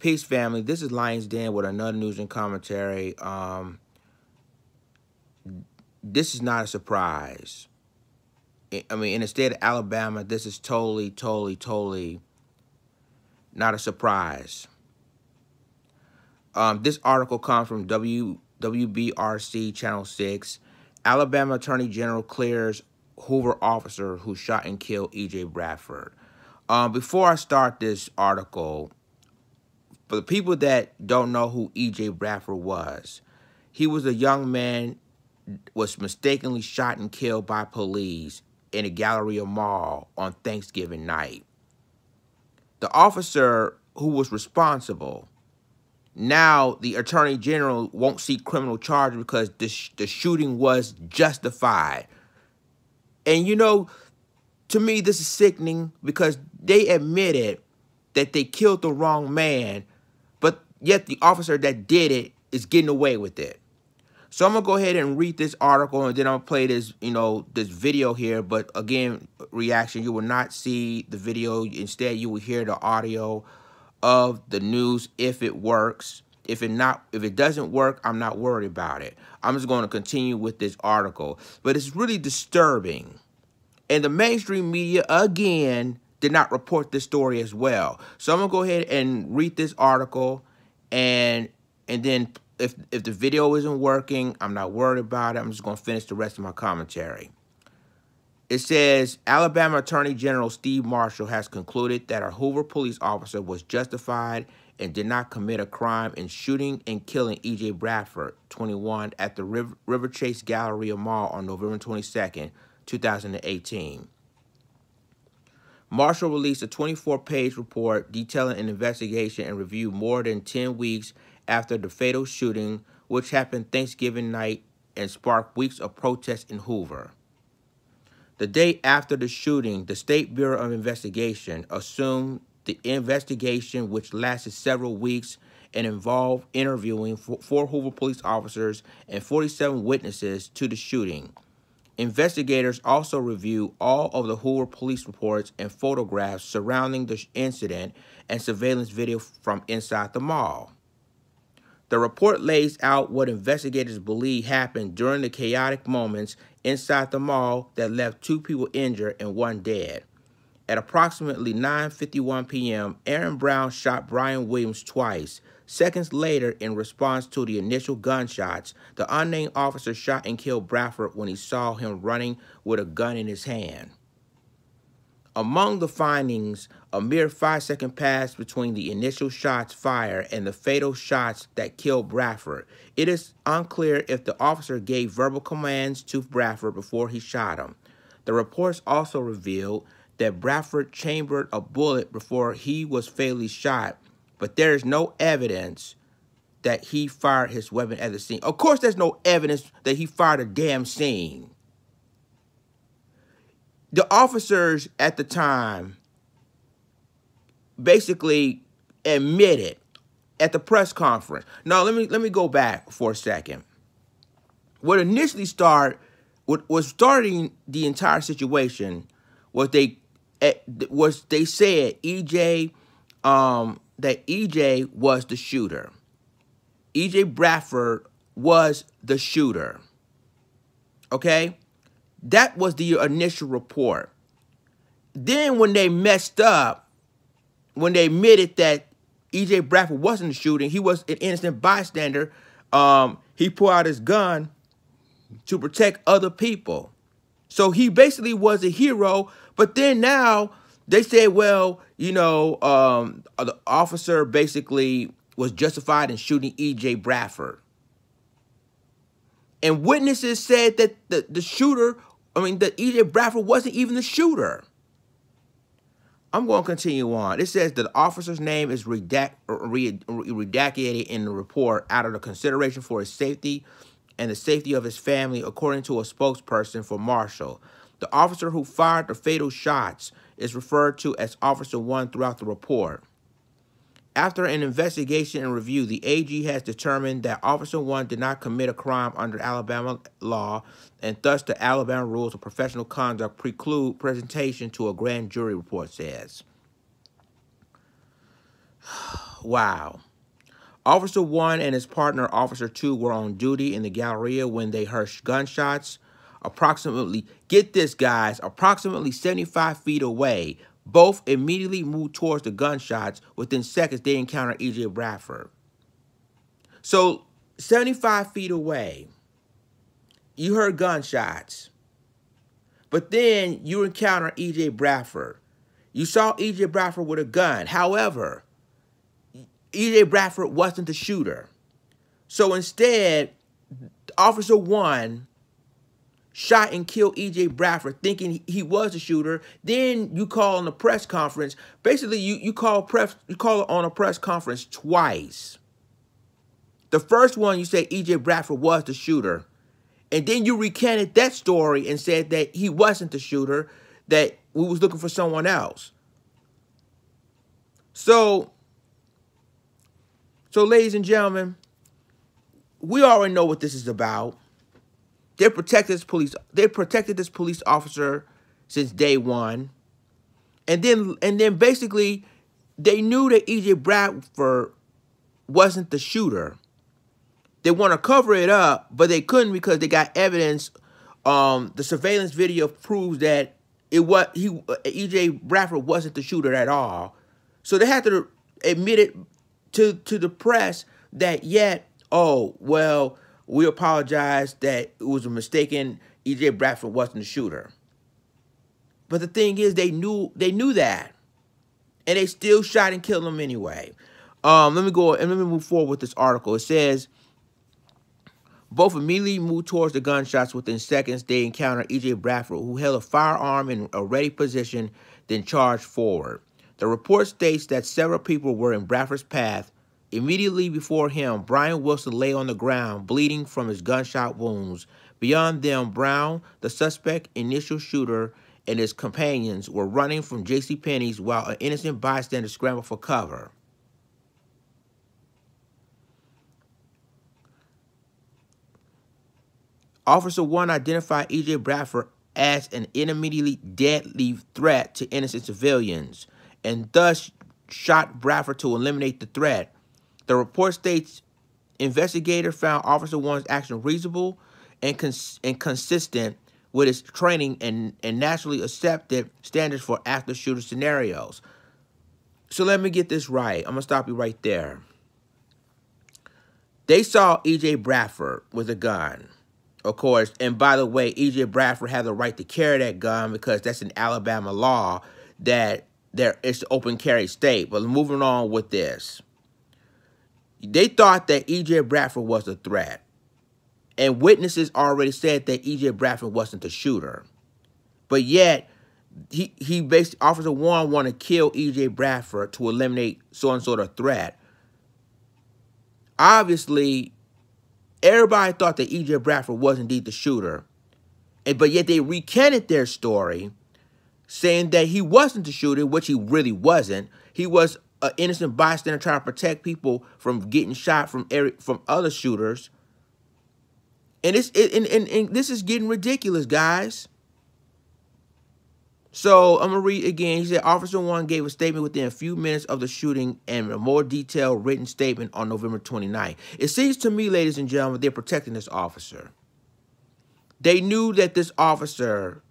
Peace, family. This is Lions Den with another news and commentary. This is not a surprise. I mean, in the state of Alabama, this is totally not a surprise. This article comes from WBRC Channel 6. Alabama Attorney General clears Hoover officer who shot and killed E.J. Bradford. Before I start this article, for the people that don't know who E.J. Bradford was, he was a young man, was mistakenly shot and killed by police in a Galleria Mall on Thanksgiving night. The officer who was responsible, now the Attorney General won't seek criminal charges because the shooting was justified. And you know, to me, this is sickening because they admitted that they killed the wrong man, but yet the officer that did it is getting away with it. So I'm going to go ahead and read this article, and then I'm going to play this, this video here. But again, reaction, you will not see the video. Instead, you will hear the audio of the news if it works. If it doesn't work, I'm not worried about it. I'm just going to continue with this article. But it's really disturbing. And the mainstream media, again, did not report this story as well. So I'm going to go ahead and read this article, and then if the video isn't working, I'm not worried about it. I'm just going to finish the rest of my commentary. It says, Alabama Attorney General Steve Marshall has concluded that a Hoover police officer was justified and did not commit a crime in shooting and killing E.J. Bradford, 21, at the River Chase Galleria Mall on November 22nd, 2018. Marshall released a 24-page report detailing an investigation and review more than 10 weeks after the fatal shooting, which happened Thanksgiving night and sparked weeks of protests in Hoover. The day after the shooting, the State Bureau of Investigation assumed the investigation, which lasted several weeks and involved interviewing 4 Hoover police officers and 47 witnesses to the shooting. Investigators also reviewed all of the Hoover police reports and photographs surrounding the incident and surveillance video from inside the mall. The report lays out what investigators believe happened during the chaotic moments inside the mall that left 2 people injured and 1 dead. At approximately 9:51 p.m., Aaron Brown shot Brian Williams twice. Seconds later, in response to the initial gunshots, the unnamed officer shot and killed Bradford when he saw him running with a gun in his hand. Among the findings, a mere 5-second pass between the initial shots fired and the fatal shots that killed Bradford. It is unclear if the officer gave verbal commands to Bradford before he shot him. The reports also revealed that Bradford chambered a bullet before he was fatally shot, but there is no evidence that he fired his weapon at the scene. Of course, there's no evidence that he fired a damn scene. The officers at the time basically admitted at the press conference. Now, let me go back for a second. What initially starting the entire situation was they said EJ that EJ was the shooter. EJ Bradford was the shooter. Okay? That was the initial report. Then when they messed up, when they admitted that E.J. Bradford wasn't the shooting, he was an innocent bystander, he pulled out his gun to protect other people. So he basically was a hero, but then now they said, well, the officer basically was justified in shooting E.J. Bradford. And witnesses said that the shooter, that E.J. Bradford wasn't even the shooter. I'm going to continue on. It says that the officer's name is redacted in the report out of the consideration for his safety and the safety of his family, according to a spokesperson for Marshall. The officer who fired the fatal shots is referred to as Officer 1 throughout the report. After an investigation and review, the AG has determined that Officer 1 did not commit a crime under Alabama law, and thus the Alabama rules of professional conduct preclude presentation to a grand jury, report says. Wow. Officer 1 and his partner, Officer 2, were on duty in the Galleria when they heard gunshots. Approximately, get this, guys, approximately 75 feet away. Both immediately moved towards the gunshots. Within seconds, they encountered E.J. Bradford. So, 75 feet away, you heard gunshots. But then you encounter E.J. Bradford. You saw E.J. Bradford with a gun. However, E.J. Bradford wasn't the shooter. So instead, Officer 1 shot and killed E.J. Bradford thinking he was the shooter. Then you call on a press conference. Basically, you call on a press conference twice. The first one, you say E.J. Bradford was the shooter. And then you recanted that story and said that he wasn't the shooter, that we was looking for someone else. So ladies and gentlemen, we already know what this is about. They protected this police officer since day one. And then basically they knew that E.J. Bradford wasn't the shooter. They want to cover it up, but they couldn't because they got evidence. The surveillance video proves that E.J. Bradford wasn't the shooter at all. So they had to admit it to the press that oh, well, we apologize that it was a mistaken. E.J. Bradford wasn't the shooter. But the thing is, they knew that, and they still shot and killed him anyway. Let me move forward with this article. It says, both immediately moved towards the gunshots. Within seconds, they encountered E.J. Bradford, who held a firearm in a ready position, then charged forward. The report states that several people were in Bradford's path. Immediately before him, Brian Wilson lay on the ground, bleeding from his gunshot wounds. Beyond them, Brown, the suspect initial shooter, and his companions were running from JCPenney's while an innocent bystander scrambled for cover. Officer 1 identified E.J. Bradford as an immediately deadly threat to innocent civilians and thus shot Bradford to eliminate the threat. The report states investigators found Officer 1's action reasonable and consistent with his training and naturally accepted standards for active shooter scenarios. So let me get this right. I'm going to stop you right there. They saw E.J. Bradford with a gun, of course. And by the way, E.J. Bradford had the right to carry that gun because that's an Alabama law that it's an open carry state. But moving on with this. They thought that E.J. Bradford was a threat. And witnesses already said that E.J. Bradford wasn't the shooter. But yet, Officer 1 wanted to kill E.J. Bradford to eliminate some sort of threat. Obviously, everybody thought that E.J. Bradford was indeed the shooter. But yet they recanted their story, saying that he wasn't the shooter, which he really wasn't. He was an innocent bystander trying to protect people from getting shot from other shooters. And this is getting ridiculous, guys. So I'm going to read again. He said, Officer 1 gave a statement within a few minutes of the shooting and a more detailed written statement on November 29th. It seems to me, ladies and gentlemen, they're protecting this officer. They knew that this officer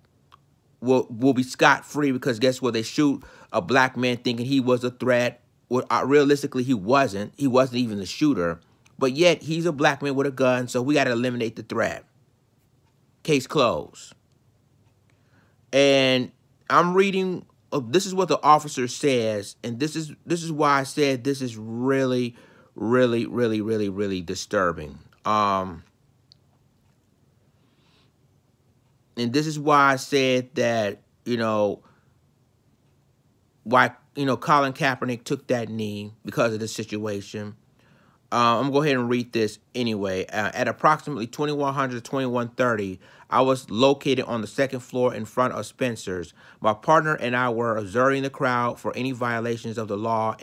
will be scot-free because guess what? They shoot a black man thinking he was a threat. Well, realistically, he wasn't. He wasn't even the shooter. But yet, he's a black man with a gun, so we got to eliminate the threat. Case closed. And I'm reading, this is what the officer says, and this is why I said this is really, really, really, really, really disturbing. And this is why I said that, why, Colin Kaepernick took that knee because of the situation. I'm going to go ahead and read this anyway. At approximately 2100 to 2130, I was located on the second floor in front of Spencer's. My partner and I were observing the crowd for any violations of the law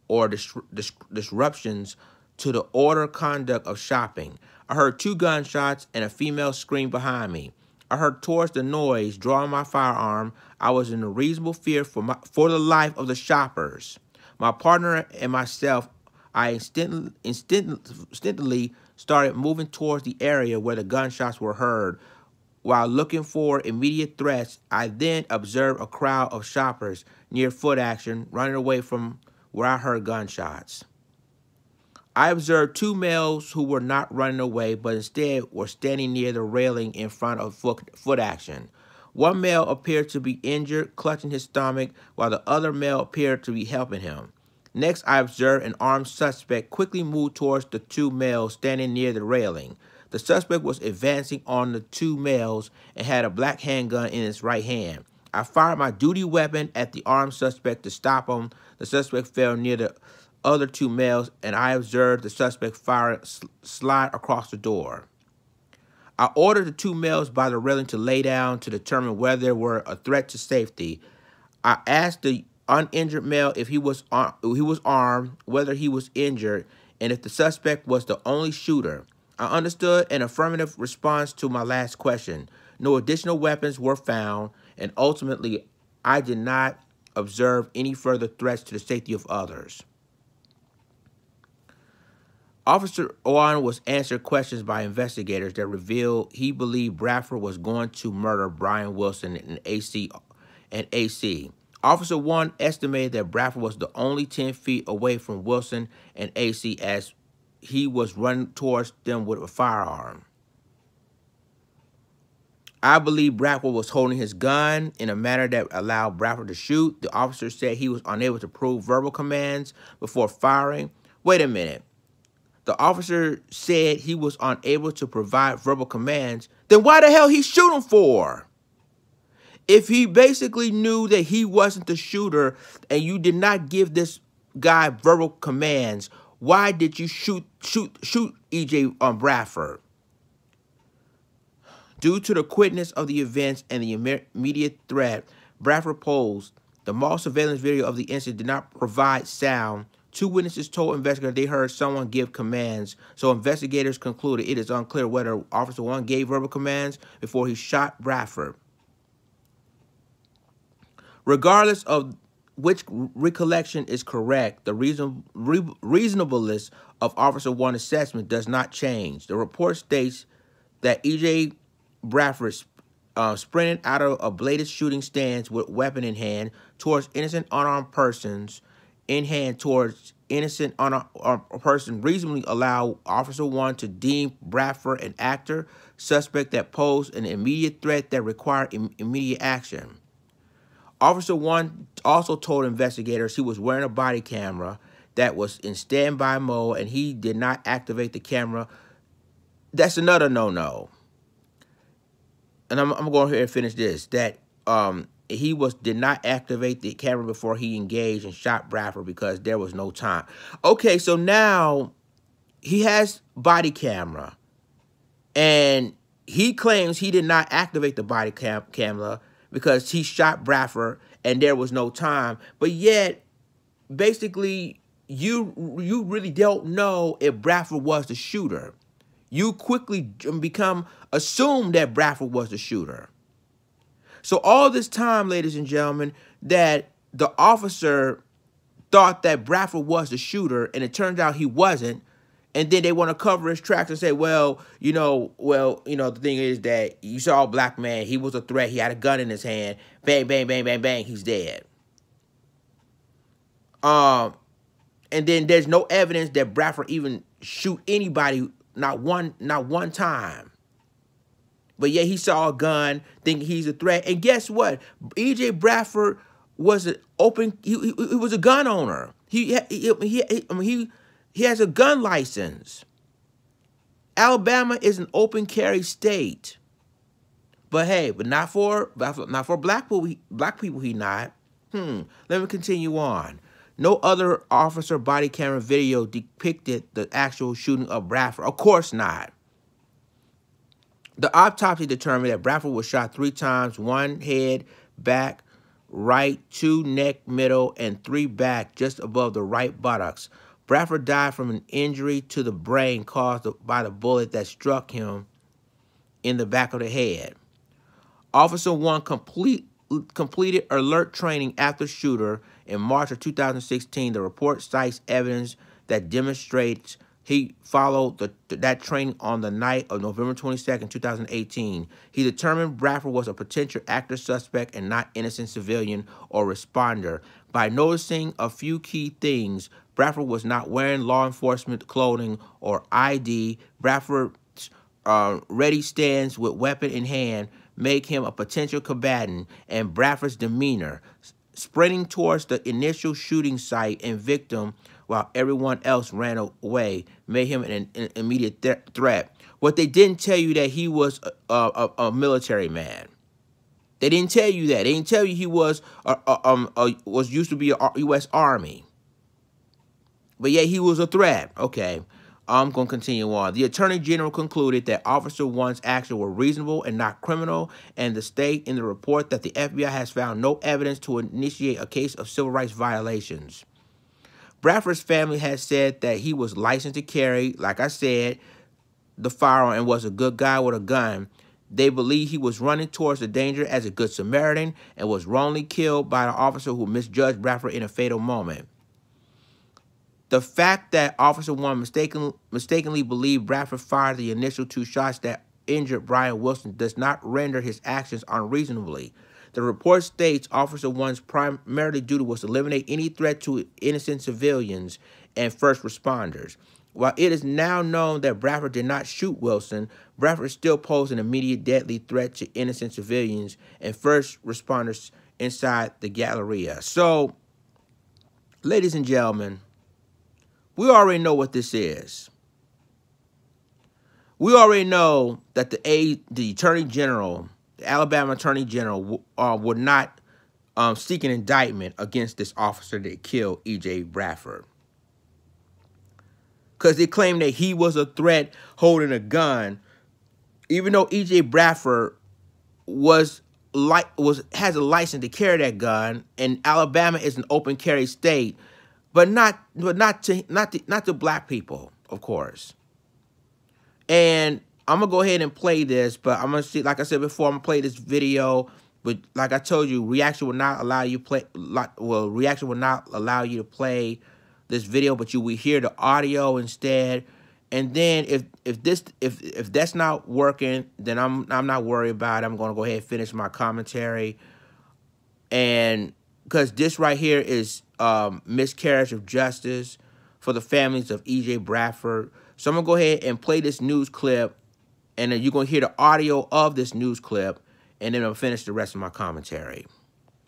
or disruptions to the order conduct of shopping. I heard 2 gunshots and a female scream behind me. I heard towards the noise, drawing my firearm. I was in a reasonable fear for the life of the shoppers. My partner and myself, I instantly started moving towards the area where the gunshots were heard. While looking for immediate threats, I then observed a crowd of shoppers near Foot Action running away from where I heard gunshots. I observed two males who were not running away, but instead were standing near the railing in front of Foot Action. One male appeared to be injured, clutching his stomach, while the other male appeared to be helping him. Next, I observed an armed suspect quickly move towards the two males standing near the railing. The suspect was advancing on the two males and had a black handgun in his right hand. I fired my duty weapon at the armed suspect to stop him. The suspect fell near the other two males, and I observed the suspect slide across the door. I ordered the two males by the railing to lay down to determine whether they were a threat to safety. I asked the uninjured male if he was armed, whether he was injured, and if the suspect was the only shooter. I understood an affirmative response to my last question. No additional weapons were found, and ultimately, I did not observe any further threats to the safety of others. Officer Owen was answered questions by investigators that revealed he believed Bradford was going to murder Brian Wilson and AC. Officer 1 estimated that Bradford was only 10 feet away from Wilson and AC as he was running towards them with a firearm. I believe Bradford was holding his gun in a manner that allowed Bradford to shoot. The officer said he was unable to prove verbal commands before firing. Wait a minute. The officer said he was unable to provide verbal commands. Then why the hell he shoot him for? If he basically knew that he wasn't the shooter and you did not give this guy verbal commands, why did you shoot E.J. Bradford? Due to the quickness of the events and the immediate threat Bradford posed, the mall surveillance video of the incident did not provide sound. Two witnesses told investigators they heard someone give commands, so investigators concluded it is unclear whether Officer 1 gave verbal commands before he shot Bradford. Regardless of which recollection is correct, the reasonableness of Officer 1's assessment does not change. The report states that E.J. Bradford sprinted out of a bladed shooting stance with weapon in hand towards innocent unarmed persons, towards innocent unarmed person, reasonably allow Officer 1 to deem Bradford an actor, suspect that posed an immediate threat that required immediate action. Officer 1 also told investigators he was wearing a body camera that was in standby mode and he did not activate the camera. That's another no-no. And I'm going to go ahead and finish this. That he did not activate the camera before he engaged and shot Bradford because there was no time. Okay, so now he has body camera. And he claims he did not activate the body camera because he shot Bradford and there was no time. But yet, basically, you really don't know if Bradford was the shooter. You quickly assume that Bradford was the shooter. So all this time, ladies and gentlemen, that the officer thought that Bradford was the shooter, and it turns out he wasn't. And then they want to cover his tracks and say, well, the thing is that you saw a black man. He was a threat. He had a gun in his hand. Bang, bang, bang, bang, bang. He's dead. And then there's no evidence that Bradford even shoot anybody, not one time. But yeah, he saw a gun, thinking he's a threat. And guess what? E.J. Bradford was an open. He was a gun owner. He has a gun license. Alabama is an open carry state. But hey, but not for black people. He not. Let me continue on. No other officer body camera video depicted the actual shooting of Bradford. Of course not. The autopsy determined that Bradford was shot 3 times, 1 head, back, right, 2 neck, middle, and 3 back, just above the right buttocks. Bradford died from an injury to the brain caused by the bullet that struck him in the back of the head. Officer 1 completed alert training after shooter In March of 2016, the report cites evidence that demonstrates he followed that training on the night of November 22nd, 2018. He determined Bradford was a potential active suspect and not innocent civilian or responder. By noticing a few key things, Bradford was not wearing law enforcement clothing or ID. Bradford's ready stance with weapon in hand make him a potential combatant, and Bradford's demeanor, sprinting towards the initial shooting site and victim while everyone else ran away, made him an immediate threat. What they didn't tell you that he was a military man. They didn't tell you that. They didn't tell you he was used to be a U.S. Army. But yeah, he was a threat. Okay. I'm going to continue on. The Attorney General concluded that Officer 1's actions were reasonable and not criminal, and the state in the report that the FBI has found no evidence to initiate a case of civil rights violations. Bradford's family has said that he was licensed to carry, like I said, the firearm and was a good guy with a gun. They believe he was running towards the danger as a good Samaritan and was wrongly killed by the officer who misjudged Bradford in a fatal moment. The fact that Officer 1 mistakenly believed Bradford fired the initial 2 shots that injured Brian Wilson does not render his actions unreasonably. The report states Officer 1's primary duty was to eliminate any threat to innocent civilians and first responders. While it is now known that Bradford did not shoot Wilson, Bradford still posed an immediate deadly threat to innocent civilians and first responders inside the Galleria. So, ladies and gentlemen, we already know what this is. We already know that the Attorney General, the Alabama Attorney General, would not seek an indictment against this officer that killed E.J. Bradford, because they claim that he was a threat holding a gun, even though E.J. Bradford has a license to carry that gun, and Alabama is an open carry state, but not to black people, of course. And I'm gonna go ahead and play this, but I'm gonna see, like I said before, I'm gonna play this video. But like I told you, reaction will not allow you reaction will not allow you to play this video, but you will hear the audio instead. And then if that's not working, then I'm not worried about it. I'm gonna go ahead and finish my commentary. And because this right here is miscarriage of justice for the families of E.J. Bradford. So I'm going to go ahead and play this news clip, and then you're going to hear the audio of this news clip, and then I'll finish the rest of my commentary.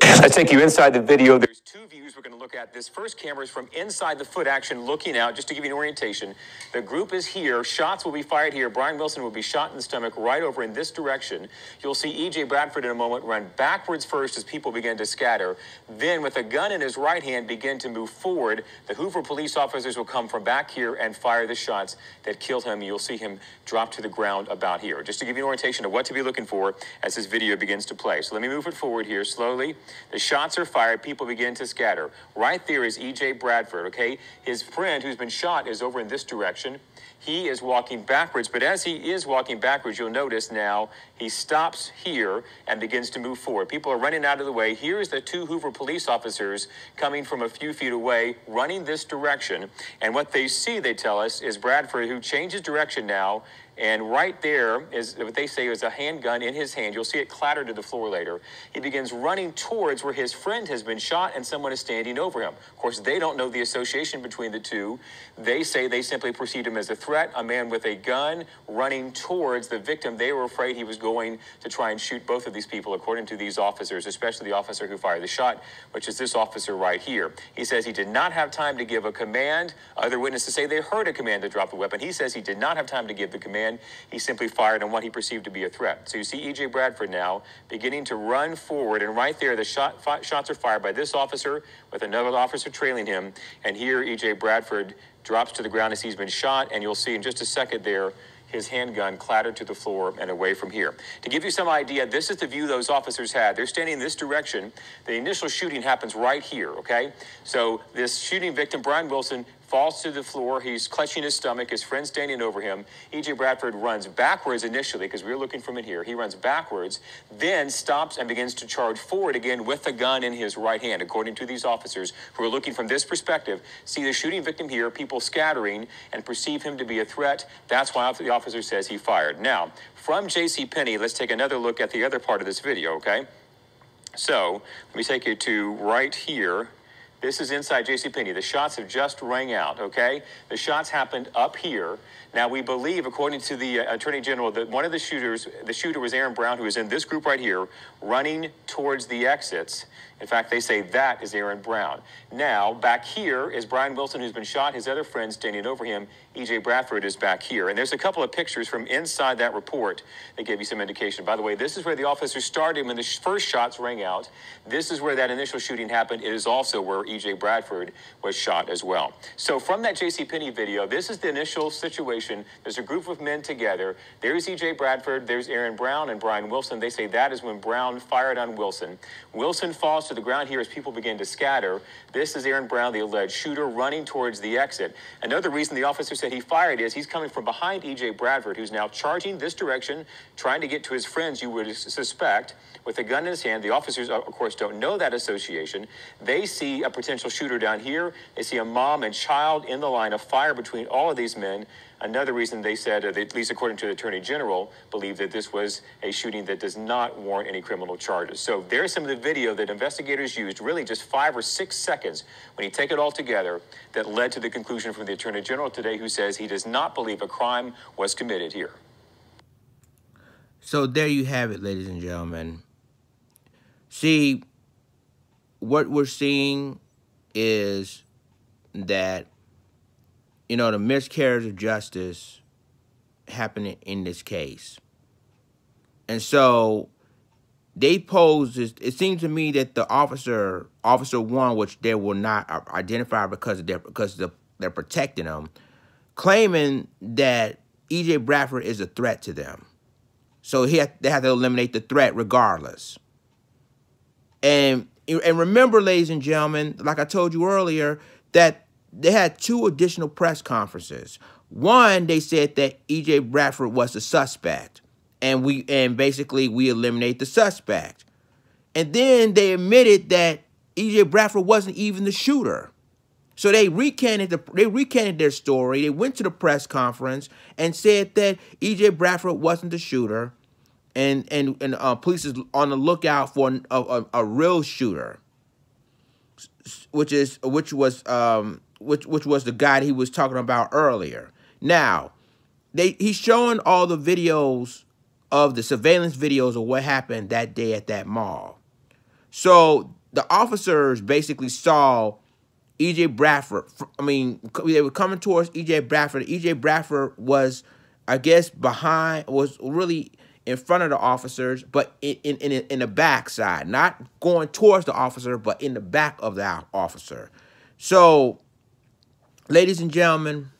I take you inside the video. There's 2 views we're going to look at. This first camera is from inside the foot action, looking out, just to give you an orientation. The group is here. Shots will be fired here. Brian Wilson will be shot in the stomach right over in this direction. You'll see E.J. Bradford in a moment run backwards first as people begin to scatter. Then, with a gun in his right hand, begin to move forward. The Hoover police officers will come from back here and fire the shots that killed him. You'll see him drop to the ground about here. Just to give you an orientation of what to be looking for as this video begins to play. So let me move it forward here slowly. The shots are fired. People begin to scatter. Right there is E.J. Bradford, okay? His friend who's been shot is over in this direction. He is walking backwards, but as he is walking backwards, you'll notice now he stops here and begins to move forward. People are running out of the way. Here's the 2 Hoover police officers coming from a few feet away, running this direction. And what they see, they tell us, is Bradford, who changes direction now. And right there is what they say is a handgun in his hand. You'll see it clatter to the floor later. He begins running towards where his friend has been shot and someone is standing over him. Of course, they don't know the association between the two. They say they simply perceived him as a threat, a man with a gun running towards the victim. They were afraid he was going to try and shoot both of these people, according to these officers, especially the officer who fired the shot, which is this officer right here. He says he did not have time to give a command. Other witnesses say they heard a command to drop the weapon. He says he did not have time to give the command. He simply fired on what he perceived to be a threat. So you see E.J. Bradford now beginning to run forward, and right there the shots are fired by this officer with another officer trailing him, and here E.J. Bradford drops to the ground as he's been shot, and you'll see in just a second there his handgun clattered to the floor and away from here. To give you some idea, this is the view those officers had. They're standing in this direction. The initial shooting happens right here, okay? So this shooting victim, Brian Wilson, falls to the floor. He's clutching his stomach. His friend's standing over him. E.J. Bradford runs backwards initially because we were looking from in here. He runs backwards, then stops and begins to charge forward again with the gun in his right hand. According to these officers who are looking from this perspective, see the shooting victim here, people scattering, and perceive him to be a threat. That's why the officer says he fired. Now, from JCPenney, let's take another look at the other part of this video, okay? So, let me take you to right here. This is inside JCPenney. The shots have just rang out, okay? The shots happened up here. Now, we believe, according to the Attorney General, that one of the shooter was Aaron Brown, who is in this group right here, running towards the exits. In fact, they say that is Aaron Brown. Now, back here is Brian Wilson, who's been shot. His other friend standing over him, E.J. Bradford, is back here. And there's a couple of pictures from inside that report that give you some indication. By the way, this is where the officers started when the first shots rang out. This is where that initial shooting happened. It is also where E.J. Bradford was shot as well. So from that JCPenney video, this is the initial situation. There's a group of men together. There's E.J. Bradford. There's Aaron Brown and Brian Wilson. They say that is when Brown fired on Wilson. Wilson falls to the ground here as people begin to scatter. This is Aaron Brown, the alleged shooter, running towards the exit. Another reason the officer said he fired is he's coming from behind E.J. Bradford, who's now charging this direction, trying to get to his friends, you would suspect, with a gun in his hand. The officers, of course, don't know that association. They see a potential shooter down here. They see a mom and child in the line of fire between all of these men. Another reason they said, at least according to the Attorney General, believe that this was a shooting that does not warrant any criminal charges. So there's some of the video that investigators used, really just 5 or 6 seconds, when you take it all together, that led to the conclusion from the Attorney General today, who says he does not believe a crime was committed here. So there you have it, ladies and gentlemen. See, what we're seeing is that, you know, the miscarriage of justice happened in this case. And so they posed this, it seems to me that the officer one, which they will not identify because they're protecting them, claiming that E.J. Bradford is a threat to them. So they have to eliminate the threat regardless. And remember, ladies and gentlemen, like I told you earlier, that they had 2 additional press conferences. One, they said that E.J. Bradford was the suspect, and basically we eliminate the suspect. And then they admitted that E.J. Bradford wasn't even the shooter. So they recanted their story. They went to the press conference and said that E.J. Bradford wasn't the shooter, and police is on the lookout for a real shooter, which was the guy he was talking about earlier. Now, he's showing all the videos of the surveillance videos of what happened that day at that mall. So the officers basically saw E.J. Bradford. I mean, they were coming towards E.J. Bradford. E.J. Bradford was, I guess, was really in front of the officers, but in the back side, not going towards the officer, but in the back of the officer. So, ladies and gentlemen,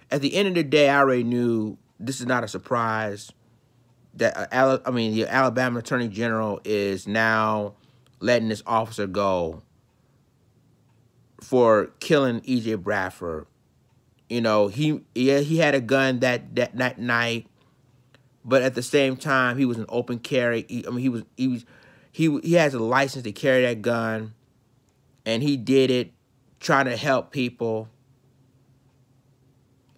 at the end of the day, I already knew this is not a surprise that the Alabama Attorney General is now letting this officer go for killing E.J. Bradford. You know, he had a gun that night, but at the same time, he was an open carry. He has a license to carry that gun, and he did it trying to help people.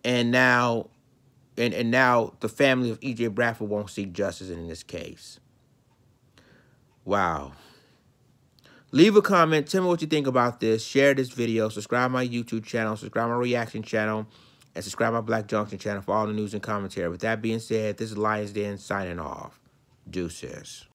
And now the family of E.J. Bradford won't seek justice in this case. Wow. Leave a comment. Tell me what you think about this. Share this video. Subscribe my YouTube channel. Subscribe my reaction channel. And subscribe my Black Junction channel for all the news and commentary. With that being said, this is Lions Den signing off. Deuces.